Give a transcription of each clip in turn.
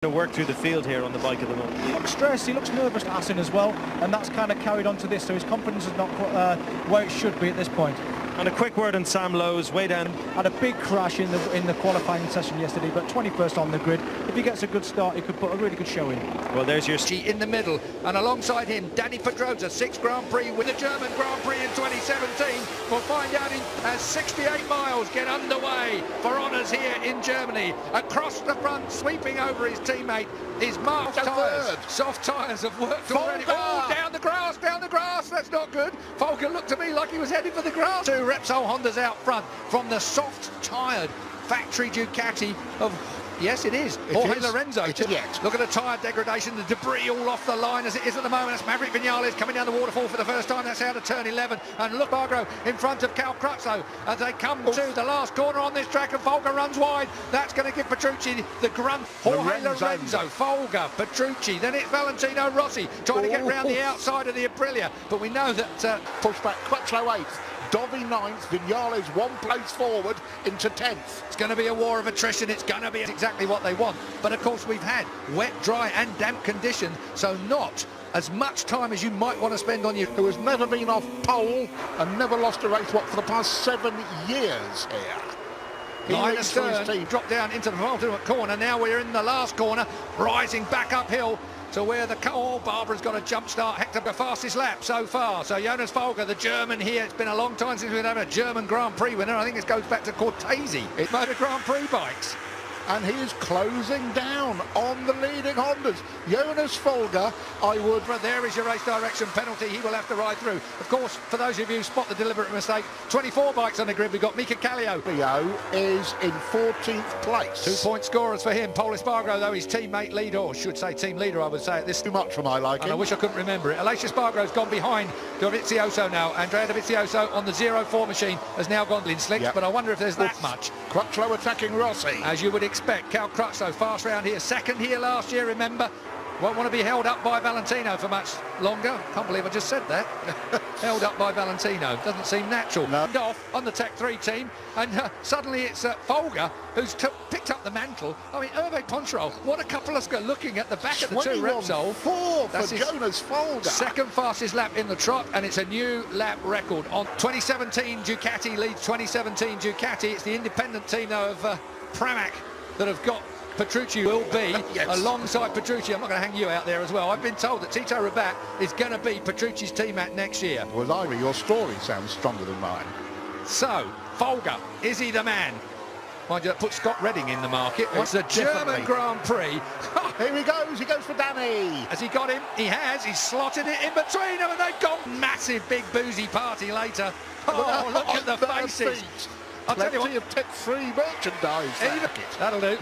To work through the field here on the bike at the moment. He looks stressed, he looks nervous, Asin, as well, and that's kind of carried on to this, so his confidence is not where it should be at this point. And a quick word on Sam Lowe's, way down. Had a big crash in the qualifying session yesterday, but 21st on the grid. If he gets a good start, he could put a really good show in. Well, there's your... In the middle, and alongside him, Danny Pedrosa, 6th Grand Prix with the German Grand Prix in 2017. We'll find out as 68 miles get underway for honours here in Germany. Across the front, sweeping over his teammate, is Mark Tyres. Soft tyres have worked already. Oh, down the grass, that's not good. Folger looked to me like he was heading for the grass. Two Repsol Hondas out front from the soft-tyred factory Ducati of... Yes, it is. Jorge Lorenzo. Look at the tyre degradation, the debris all off the line as it is at the moment. That's Maverick Vinales coming down the waterfall for the first time. That's out of turn 11. And look, Bargro in front of Cal Crutchlow as they come to the last corner on this track, and Folger runs wide. That's going to give Petrucci the grunt. Jorge Lorenzo, Folger, Petrucci. Then it's Valentino Rossi trying to get round the outside of the Aprilia. But we know that... Pushback, Crutchlow 8th. Dobby 9th, Vinales 1 place forward into 10th. It's going to be a war of attrition. It's going to be exactly what they want. But of course we've had wet, dry and damp conditions, so not as much time as you might want to spend on your... Who has never been off pole and never lost a race, what, for the past 7 years here. Linus Stern dropped down into the ultimate corner. Now we're in the last corner, rising back uphill to where the... Oh, Barbara's got a jump start. Hector, the fastest lap so far. So Jonas Folger, the German here. It's been a long time since we've had a German Grand Prix winner. I think this goes back to Cortese. It's Moto Grand Prix bikes. And he is closing down on the leading Hondas. Jonas Folger, I would... There is your race direction penalty. He will have to ride through. Of course, for those of you who spot the deliberate mistake, 24 bikes on the grid. We've got Mika Kallio. Is in 14th place. 2-point scorers for him. Paul Espargaro, though, his teammate leader, or should say team leader, I would say at this... Too much for my liking. And I wish I couldn't remember it. Alessio Spargaro's gone behind Dovizioso now. Andrea Dovizioso on the 04 machine has now gone in slicks, but I wonder if there's that much. Crutchlow attacking Rossi. As you would expect, Cal Crutchlow fast round here. Second here last year, remember. Won't want to be held up by Valentino for much longer. Can't believe I just said that. Held up by Valentino. Doesn't seem natural. No. Off on the Tech 3 team, and suddenly it's Folger who's picked up the mantle. I mean, Hervé Poncharal, what a couple of looking at the back of the two Repsol. 4 for Jonas Folger. Second fastest lap in the trot, and it's a new lap record. On 2017 Ducati leads 2017 Ducati. It's the independent team, though, of Pramac that have got Petrucci will be alongside Petrucci. I'm not going to hang you out there as well. I've been told that Tito Rabat is going to be Petrucci's teammate next year. Well, Ivy, your story sounds stronger than mine. So, Folger, is he the man? Mind you, that puts Scott Redding in the market. It's the German Grand Prix. Here he goes for Danny. Has he got him? He has. He's slotted it in between them, and they've got massive big boozy party later. Oh, look at the faces. I'll tell you what. Of Tech 3 merchandise. That'll do.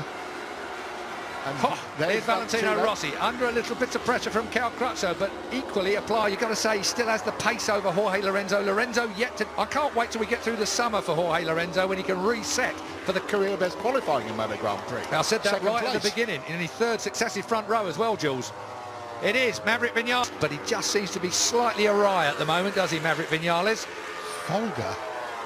And there's Valentino Rossi under a little bit of pressure from Cal Crutchlow, but equally apply. You've got to say he still has the pace over Jorge Lorenzo. Lorenzo yet to... I can't wait till we get through the summer for Jorge Lorenzo when he can reset for the career best qualifying in Moto Grand Prix. I said that Second right place at the beginning, in his third successive front row as well, Jules. It is Maverick Vinales, but he just seems to be slightly awry at the moment, does he, Maverick Vinales? Folger.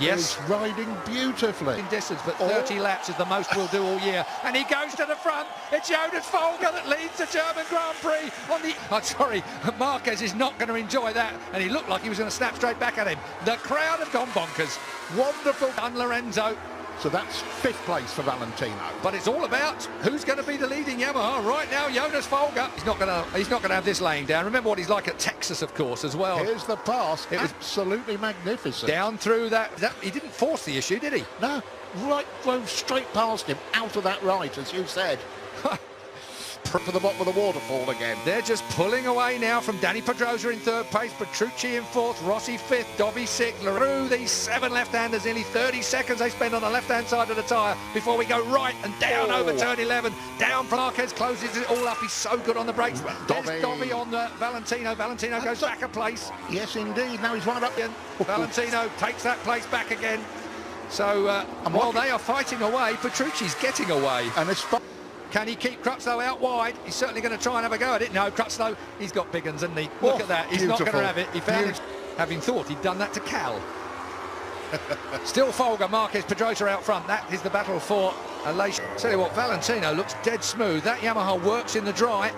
Yes, is riding beautifully. In distance, but 30 laps is the most we'll do all year. And he goes to the front. It's Jonas Folger that leads the German Grand Prix on the... Oh, sorry, Marquez is not going to enjoy that. And he looked like he was going to snap straight back at him. The crowd have gone bonkers. Wonderful. And Lorenzo. So that's 5th place for Valentino. But it's all about who's going to be the leading Yamaha right now. Jonas Folger. He's not going to have this laying down. Remember what he's like at Texas, of course, as well. Here's the pass. It was absolutely magnificent. Down through that. He didn't force the issue, did he? No. Right, drove straight past him, out of that right, as you said. For the bottom of the waterfall again. They're just pulling away now from Danny Pedrosa in 3rd place, Petrucci in 4th, Rossi 5th, Dobby 6th. Through these 7 left-handers, nearly 30 seconds they spend on the left-hand side of the tyre before we go right and down over turn 11. Down from Marquez, closes it all up. He's so good on the brakes. There's Dobby on Valentino. Valentino goes back a place. Yes, indeed. Now he's right up again. Valentino takes that place back again. So while they are fighting away, Petrucci's getting away. And it's... Can he keep Crutchlow out wide? He's certainly going to try and have a go at it. No, Crutchlow, he's got big uns, hasn't he? Look at that. He's not going to have it. He found it, having thought he'd done that to Cal. Still Folger, Marquez, Pedrosa out front. That is the battle for Tell you what, Valentino looks dead smooth. That Yamaha works in the dry.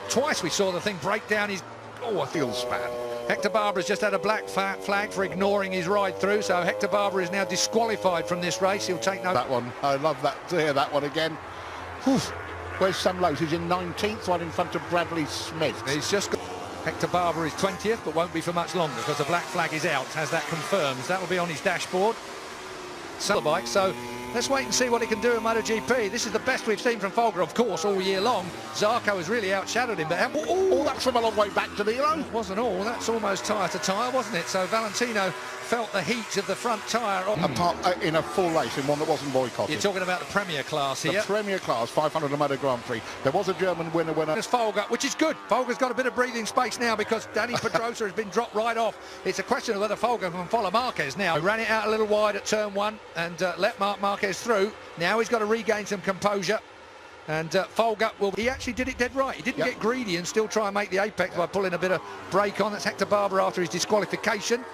Twice we saw the thing break down his field span. Hector Barbara's just had a black flag for ignoring his ride through, so Hector Barbara is now disqualified from this race. He'll take no... That one, I love that to hear that one again. Whew. Where's Sam Lowe's? He's in 19th, one in front of Bradley Smith. He's just got... Hector Barbara is 20th, but won't be for much longer because the black flag is out, as that confirms. That will be on his dashboard. Bike, so let's wait and see what he can do in MotoGP. This is the best we've seen from Folger, of course, all year long. Zarco has really outshadowed him, but that's from a long way back to the line. Wasn't all. That's almost tyre to tyre, wasn't it? So Valentino felt the heat of the front tyre. Apart in a full race, in one that wasn't boycotted. You're talking about the Premier class here. The Premier class, 500 Moto Grand Prix. There was a German winner. It's Folger, which is good. Folger's got a bit of breathing space now because Dani Pedrosa has been dropped right off. It's a question of whether Folger can follow Marquez now. He ran it out a little wide at turn 1 and let Marquez through. Now he's got to regain some composure. And Folger he actually did it dead right. He didn't get greedy and still try and make the apex by pulling a bit of brake on. That's Hector Barbara after his disqualification.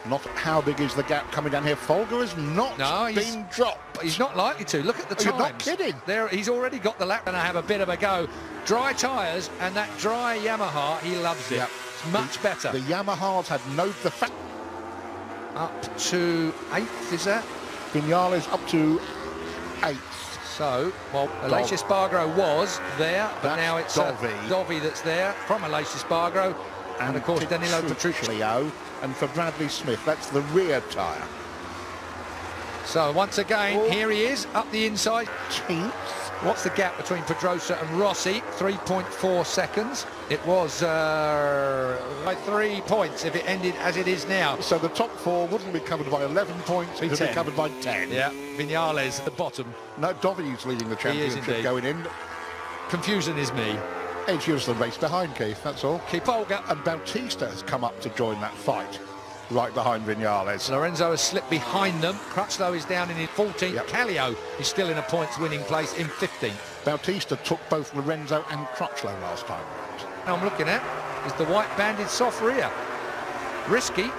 Not how big is the gap coming down here. Folger has not been dropped. He's not likely to. Look at the times. You're not kidding. There, he's already got the lap and I have a bit of a go. Dry tyres and that dry Yamaha, he loves it. Yep. It's much better. The Yamahas had the fact. Up to 8th, is that? Vinales up to 8th. So, well, Aleix Espargaro was there, but now it's Dovi that's there from Aleix Espargaro. And of course, Danilo Petrucci. And for Bradley Smith, that's the rear tyre. So once again, here he is, up the inside. 10th. What's the gap between Pedrosa and Rossi? 3.4 seconds. It was by 3 points if it ended as it is now. So the top 4 wouldn't be covered by 11 points, it would be covered by 10. Yeah, Vinales at the bottom. No, Dovi's leading the championship going in. Confusing is me. It's just the race behind, Keith, that's all. Keep Folger. And Bautista has come up to join that fight, right behind Vinales. Lorenzo has slipped behind them. Crutchlow is down in his 14th. Yep. Callio is still in a points-winning place in 15th. Bautista took both Lorenzo and Crutchlow last time. Now I'm looking at is the white-banded soft rear. Risky.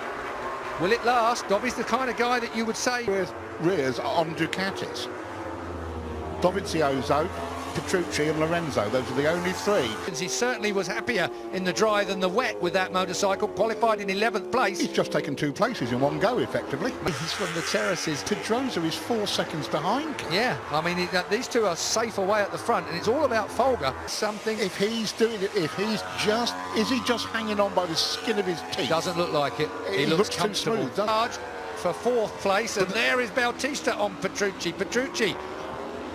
Will it last? Dovi's the kind of guy that you would say... Rears on Ducatis. Dovizioso, Petrucci and Lorenzo, those are the only 3. He certainly was happier in the dry than the wet with that motorcycle, qualified in 11th place. He's just taken 2 places in one go, effectively. He's from the terraces. Pedrosa is 4 seconds behind. Yeah, I mean, these two are safe away at the front, and it's all about Folger. Something... If he's doing it, is he just hanging on by the skin of his teeth? Doesn't look like it. He looks comfortable. Smooth, for 4th place, and there is Bautista on Petrucci. Petrucci.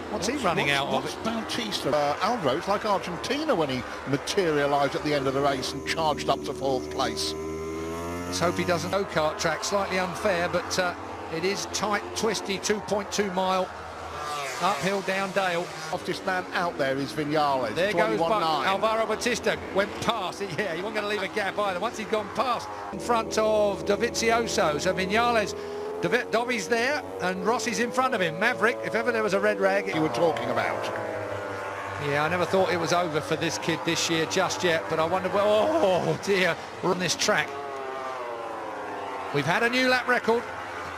What's he running out of? What's Bautista? Alvaro, it's like Argentina when he materialised at the end of the race and charged up to 4th place. Let's hope he doesn't go-kart track. Slightly unfair, but it is tight, twisty, 2.2 mile uphill down dale. Fastest man out there is Vinales. There goes Alvaro Bautista. Went past it. Yeah, he wasn't going to leave a gap either. Once he'd gone past in front of Dovizioso. So Vinales... Dovi's there and Rossi's in front of him. Maverick, if ever there was a red rag you were talking about. Yeah, I never thought it was over for this kid this year just yet, but I wonder, oh dear, we're on this track. We've had a new lap record.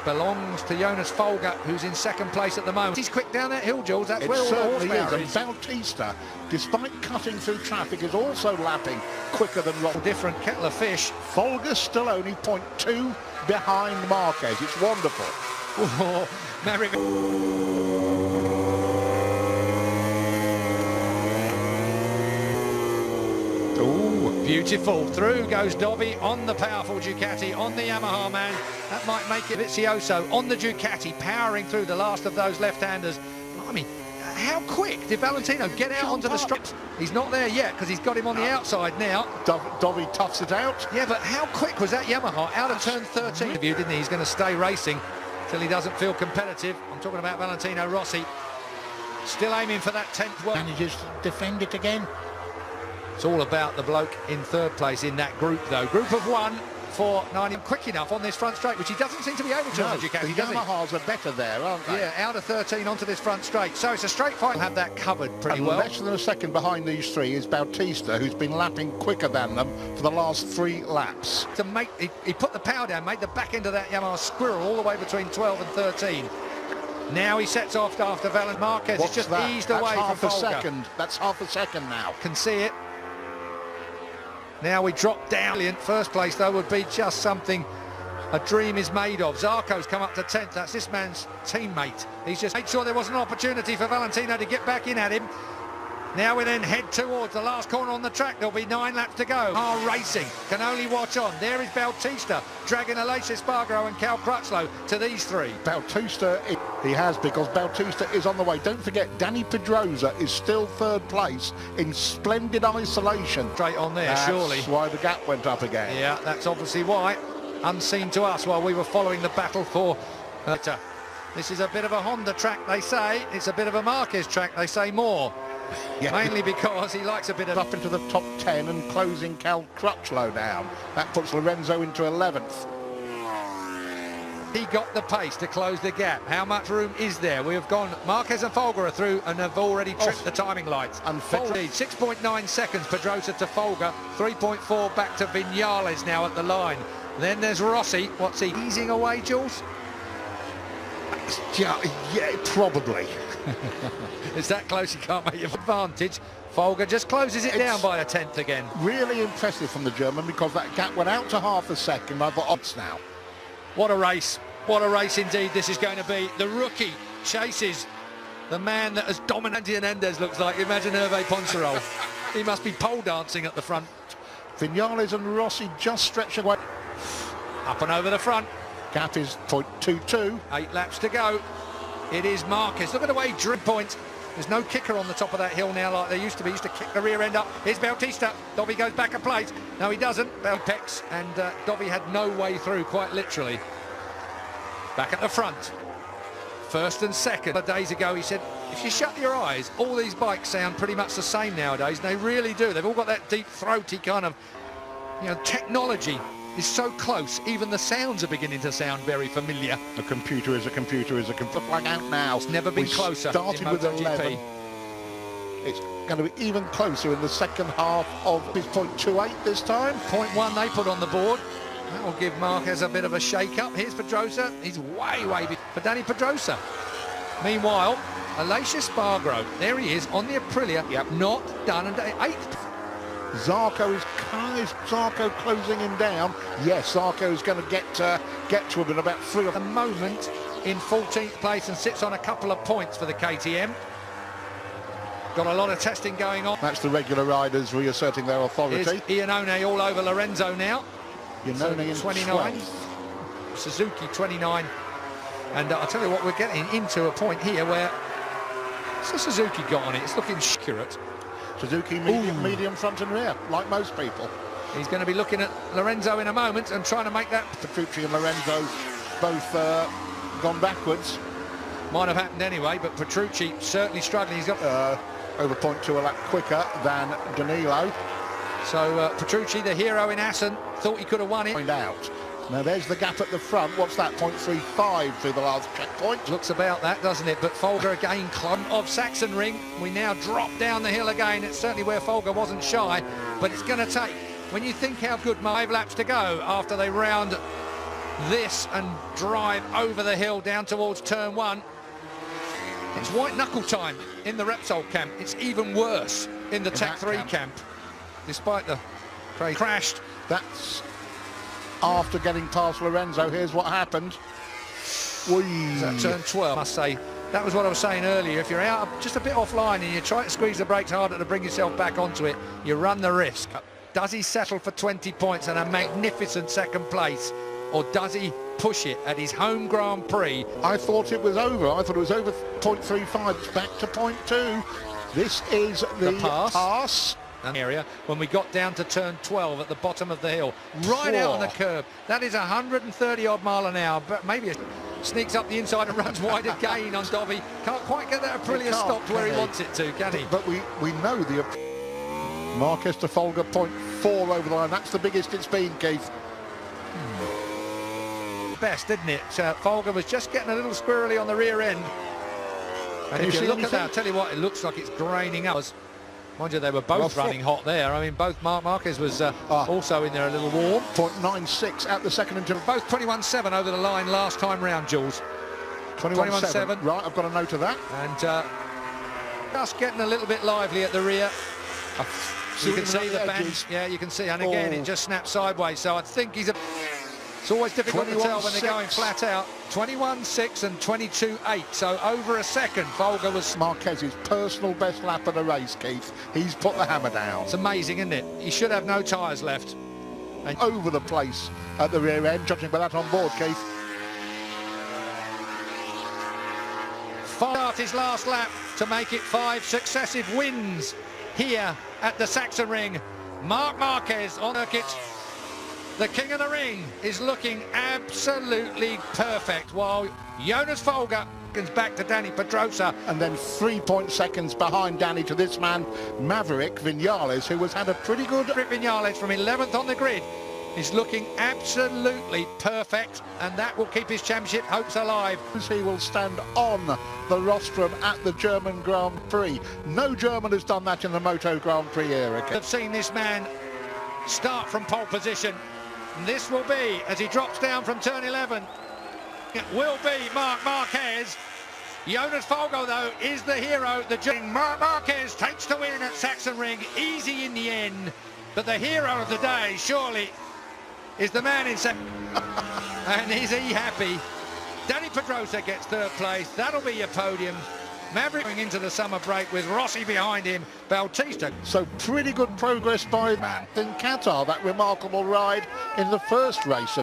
Belongs to Jonas Folger, who's in 2nd place at the moment. He's quick down that hill, Jules. That's where all the horsepower is. And Bautista, despite cutting through traffic, is also lapping quicker than Ross. Different kettle of fish. Folger's still only 0.2 behind Marquez. It's wonderful. Oh, Maverick. Ooh, beautiful. Through goes Dovi on the powerful Ducati, on the Yamaha man. That might make it Vizioso on the Ducati, powering through the last of those left-handers. I mean, how quick did Valentino get out onto the strips? He's not there yet because he's got him on the outside now. Dovi toughs it out. Yeah, but how quick was that Yamaha out of turn 13? Didn't he? He's going to stay racing till he doesn't feel competitive. I'm talking about Valentino Rossi. Still aiming for that 10th world. Manages to defend it again. It's all about the bloke in 3rd place in that group, though. Group of 1 for 9. Quick enough on this front straight, which he doesn't seem to be able to. No, the Yamahas are better there, aren't they? Yeah, out of 13 onto this front straight. So it's a straight fight. We'll have that covered pretty well. Less than a second behind these 3 is Bautista, who's been lapping quicker than them for the last 3 laps. He put the power down, made the back end of that Yamaha squirrel all the way between 12 and 13. Now he sets off after Valentine. Marquez. It's just eased away from Folger. That's half a second now. Can see it. Now we drop down. First place though would be just something a dream is made of. Zarco's come up to 10th. That's this man's teammate. He's just made sure there was an opportunity for Valentino to get back in at him. Now we then head towards the last corner on the track. There'll be 9 laps to go. Car racing can only watch on. There is Bautista dragging Aleix Espargaro and Cal Crutchlow to these 3. Bautista, he has, because Bautista is on the way. Don't forget, Dani Pedrosa is still 3rd place in splendid isolation. Straight on there, surely. That's why the gap went up again. Yeah, that's obviously why. Unseen to us while we were following the battle for... This is a bit of a Honda track, they say. It's a bit of a Marquez track, they say more. Yeah. Mainly because he likes a bit of... Up into the top 10 and closing Cal Crutchlow down. That puts Lorenzo into 11th. He got the pace to close the gap. How much room is there? We have gone... Marquez and Folger are through and have already tripped the timing lights. Unfortunately, 6.9 seconds Pedrosa to Folger. 3.4 back to Viñales now at the line. Then there's Rossi. What's he easing away, Jules? Yeah, probably. It's that close you can't make your advantage. Folger just closes it down by a 10th again. Really impressive from the German, because that gap went out to half a second. I've got odds now. What a race. What a race indeed this is going to be. The rookie chases the man that has dominated Menendez, looks like. Imagine Hervé Poncereau. He must be pole dancing at the front. Viñales and Rossi just stretching away. Up and over the front. Gap is 0.22. 8 laps to go. It is Marquez. Look at the way he drip points. There's no kicker on the top of that hill now like there used to be. Used to kick the rear end up. Here's Bautista. Dobby goes back a place. No, he doesn't. Belpex and Dobby had no way through, quite literally. Back at the front. First and second. A couple of days ago he said, if you shut your eyes, all these bikes sound pretty much the same nowadays. And they really do. They've all got that deep throaty kind of, technology is so close, even the sounds are beginning to sound very familiar. A computer is a computer is a computer. Flag out now. It's never been closer. Started with 11. It's going to be even closer in the second half of his 0.28 this time. 0.1 they put on the board. That will give Marquez a bit of a shake-up. Here's Pedrosa. He's way for Dani Pedrosa. Meanwhile, Aleix Espargaro, there he is on the Aprilia. Yep. Not done until 8th. Zarco is Zarco closing him down. Yes, Zarco's going to get to him in about 3 at the moment in 14th place and sits on a couple of points for the KTM. Got a lot of testing going on. That's the regular riders reasserting their authority. Here's Iannone all over Lorenzo now. Iannone in 29. 12th. Suzuki 29. And I'll tell you what, we're getting into a point here where Suzuki got on it. It's looking accurate. Suzuki medium front and rear, like most people. He's going to be looking at Lorenzo in a moment and trying to make that... Petrucci and Lorenzo both gone backwards. Might have happened anyway, but Petrucci certainly struggling. He's got... over 0.2 a lap quicker than Danilo. So Petrucci, the hero in Assen, thought he could have won it. Find out. Now there's the gap at the front. What's that, 0.35 through the last checkpoint? Looks about that, doesn't it? But Folger again, clump of Sachsenring. We now drop down the hill again. It's certainly where Folger wasn't shy, but it's going to take, when you think how good 5 laps to go after they round this and drive over the hill down towards turn 1. It's white knuckle time in the Repsol camp. It's even worse in the Tech 3 camp. Despite the crashed. That's after getting past Lorenzo. Here's what happened. That turn 12, I must say. That was what I was saying earlier. If you're out just a bit offline and you try to squeeze the brakes harder to bring yourself back onto it, you run the risk. Does he settle for 20 points and a magnificent second place? Or does he push it at his home Grand Prix? I thought it was over. I thought it was over 0.35. It's back to 0.2. This is the pass. Area when we got down to turn 12 at the bottom of the hill, right out on the curb. That is 130 odd mile an hour, but maybe it sneaks up the inside and runs wide again on Dobby. Can't quite get that Aprilia stopped where he wants it to, can he? But we know the Marquez to Folger 0.4 over the line. That's the biggest it's been, Keith. Best, didn't it? Folger was just getting a little squirrely on the rear end. And if you look at that, I'll tell you what, it looks like it's graining up. Mind you, they were both running hot there. I mean, both Marquez was also in there a little warm. 0.96 at the second interval. Both 21.7 over the line last time round, Jules. 21.7. Right, I've got a note of that. And just getting a little bit lively at the rear. You can see the band. Yeah, you can see. And again, it just snaps sideways. So I think he's it's always difficult to tell when they're going flat out. 21.6 and 22.8. So over a second, Folger was... Marquez's personal best lap of the race, Keith. He's put the hammer down. It's amazing, isn't it? He should have no tyres left. And over the place at the rear end, judging by that on board, Keith. Start his last lap to make it 5 successive wins here at the Sachsenring. Marc Marquez on circuit. The king of the ring is looking absolutely perfect, while Jonas Folger is back to Dani Pedrosa. And then 3 seconds behind Danny to this man, Maverick Vinales, who has had a pretty good... Vinales from 11th on the grid is looking absolutely perfect, and that will keep his championship hopes alive. He will stand on the rostrum at the German Grand Prix. No German has done that in the Moto Grand Prix era. I've seen this man start from pole position. And this will be, as he drops down from turn 11, it will be Marc Marquez. Jonas Folger, though, is the hero. Marc Marquez takes the win at Sachsenring, easy in the end. But the hero of the day, surely, is the man in second. And is he happy? Dani Pedrosa gets third place. That'll be your podium. Maverick going into the summer break with Rossi behind him, Bautista. So pretty good progress by in Qatar, that remarkable ride in the first race.